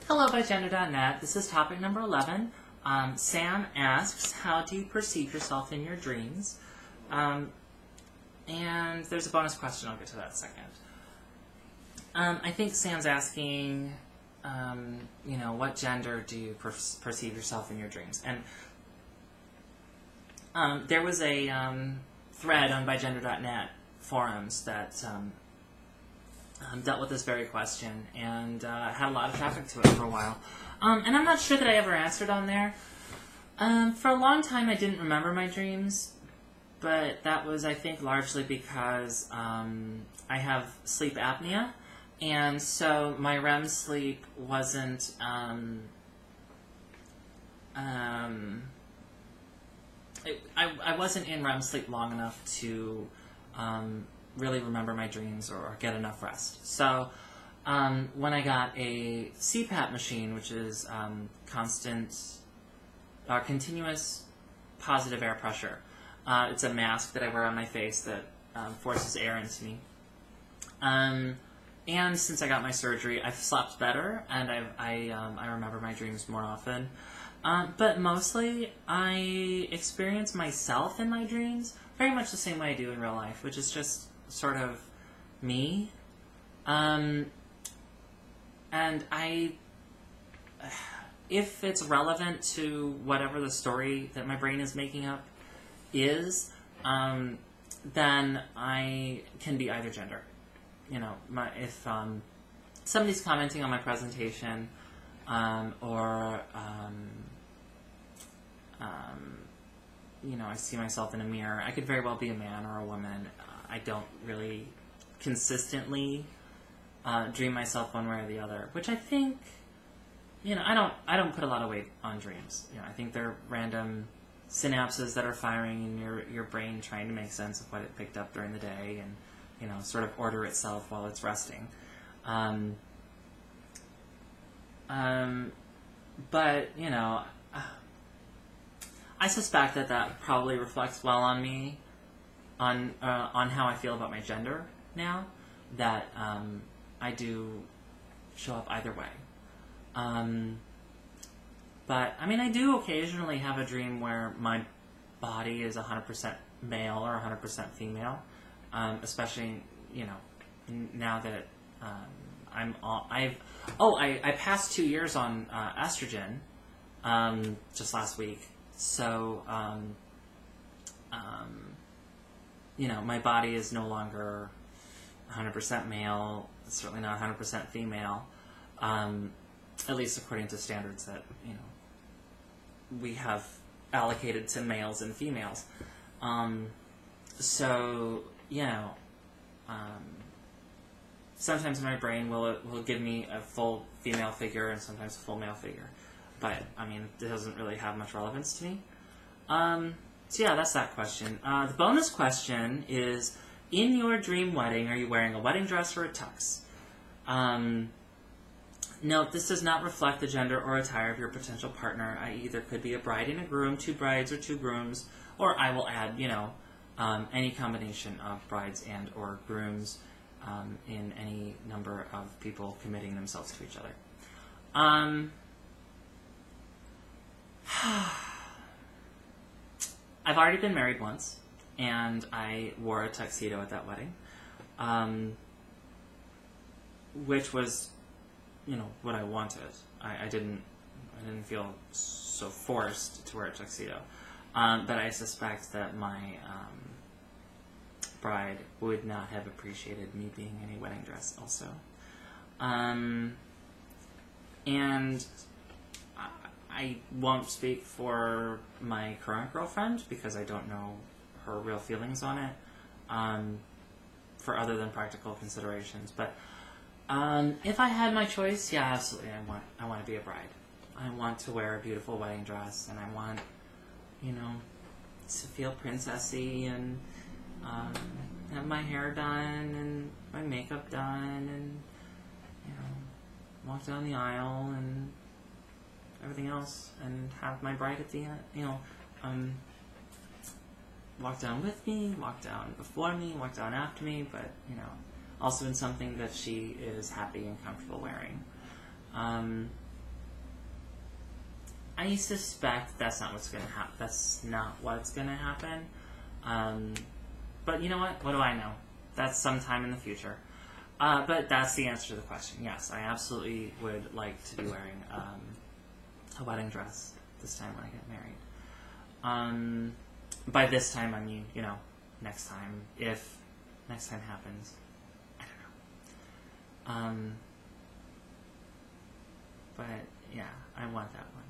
Hello, bigenderdotnet. This is topic number 11. Sam asks, how do you perceive yourself in your dreams? And there's a bonus question. I'll get to that in a second. I think Sam's asking, what gender do you perceive yourself in your dreams? And there was a thread on bigenderdotnet forums that dealt with this very question, and had a lot of traffic to it for a while. And I'm not sure that I ever answered on there. For a long time, I didn't remember my dreams, but that was, I think, largely because I have sleep apnea, and so my REM sleep wasn't I wasn't in REM sleep long enough to really remember my dreams or get enough rest. So when I got a CPAP machine, which is continuous positive air pressure, it's a mask that I wear on my face that forces air into me. And since I got my surgery, I've slept better, and I remember my dreams more often. But mostly, I experience myself in my dreams very much the same way I do in real life, which is just sort of me. And if it's relevant to whatever the story that my brain is making up is, then I can be either gender. If somebody's commenting on my presentation, or I see myself in a mirror, I could very well be a man or a woman. I don't really consistently dream myself one way or the other, which I think, I don't put a lot of weight on dreams. I think they're random synapses that are firing in your brain, trying to make sense of what it picked up during the day, and sort of order itself while it's resting. But I suspect that probably reflects well on me, on how I feel about my gender now, that I do show up either way. But, I do occasionally have a dream where my body is 100% male or 100% female, especially, now that I passed 2 years on estrogen just last week. So, my body is no longer 100% male, certainly not 100% female, at least according to standards that, we have allocated to males and females. Sometimes my brain will give me a full female figure and sometimes a full male figure. But, it doesn't really have much relevance to me. That's that question. The bonus question is, in your dream wedding, are you wearing a wedding dress or a tux? Note, this does not reflect the gender or attire of your potential partner. I either could be a bride and a groom, 2 brides or 2 grooms, or I will add, any combination of brides and or grooms in any number of people committing themselves to each other. I've already been married once, and I wore a tuxedo at that wedding, which was, what I wanted. I didn't feel so forced to wear a tuxedo, but I suspect that my bride would not have appreciated me being in a wedding dress also. And I won't speak for my current girlfriend because I don't know her real feelings on it, for other than practical considerations. But if I had my choice, yeah, absolutely, I want to be a bride. I want to wear a beautiful wedding dress, and I want, to feel princessy and have my hair done and my makeup done, and walk down the aisle and everything else, and have my bride at the end, walk down with me, walk down before me, walk down after me, but also in something that she is happy and comfortable wearing. I suspect that's not what's going to happen. That's not what's going to happen. But you know what? What do I know? That's sometime in the future. But that's the answer to the question. Yes, I absolutely would like to be wearing a wedding dress this time when I get married. By this time, I mean, you know, next time. If next time happens. I don't know. But, yeah, I want that one.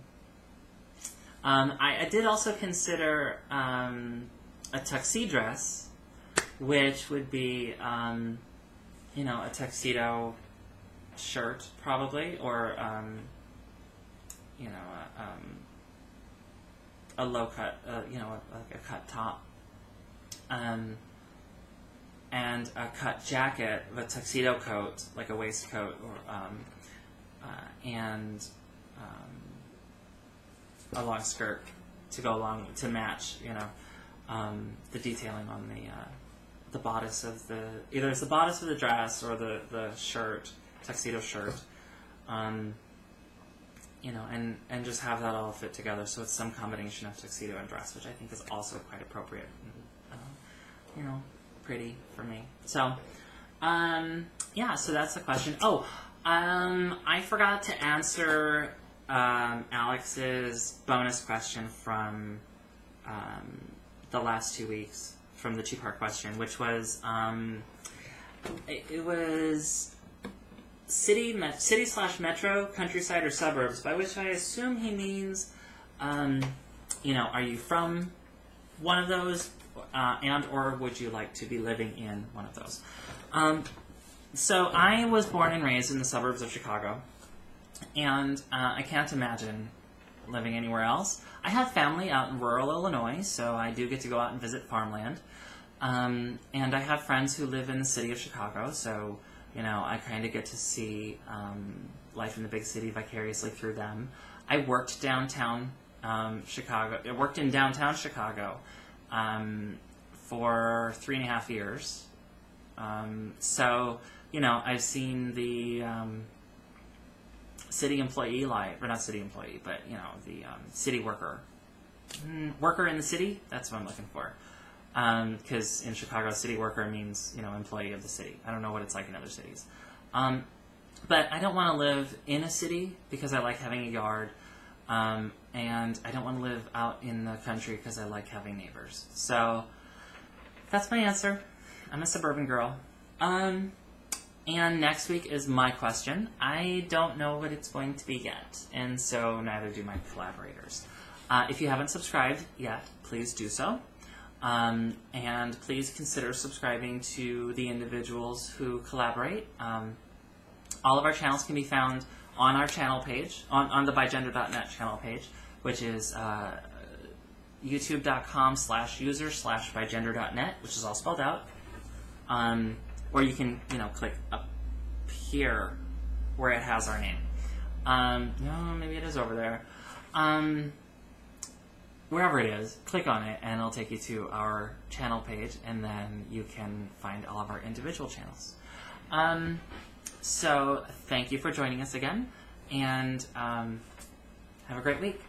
I did also consider a tuxedress, which would be, you know, a tuxedo shirt, probably, or, you know, a low cut, you know, like a cut top, and a cut jacket, a tuxedo coat, like a waistcoat, or, and a long skirt to go along to match, you know, the detailing on the bodice of the, either it's the bodice of the dress or the shirt, tuxedo shirt, you know, and just have that all fit together. So it's some combination of tuxedo and dress, which I think is also quite appropriate, and, you know, pretty for me. So, yeah, so that's the question. Oh, I forgot to answer Alex's bonus question from the last 2 weeks, from the two-part question, which was, it was city/metro, countryside, or suburbs, by which I assume he means, you know, are you from one of those, and or would you like to be living in one of those? So I was born and raised in the suburbs of Chicago, and I can't imagine living anywhere else. I have family out in rural Illinois, so I do get to go out and visit farmland. And I have friends who live in the city of Chicago, so, you know, I kind of get to see life in the big city vicariously through them. I worked downtown Chicago. I worked in downtown Chicago for 3.5 years. So, you know, I've seen the city employee life, or not city employee, but, you know, the city worker. Worker in the city? That's what I'm looking for. Because in Chicago, city worker means, you know, employee of the city. I don't know what it's like in other cities. But I don't want to live in a city because I like having a yard. And I don't want to live out in the country because I like having neighbors. So that's my answer. I'm a suburban girl. And next week is my question. I don't know what it's going to be yet, and so neither do my collaborators. If you haven't subscribed yet, please do so. And please consider subscribing to the individuals who collaborate. All of our channels can be found on our channel page, on the bigenderdotnet channel page, which is youtube.com/user/bigenderdotnet, which is all spelled out. Or you can, you know, click up here where it has our name. No, maybe it is over there. Wherever it is, click on it, and it'll take you to our channel page, and then you can find all of our individual channels. So, thank you for joining us again, and have a great week.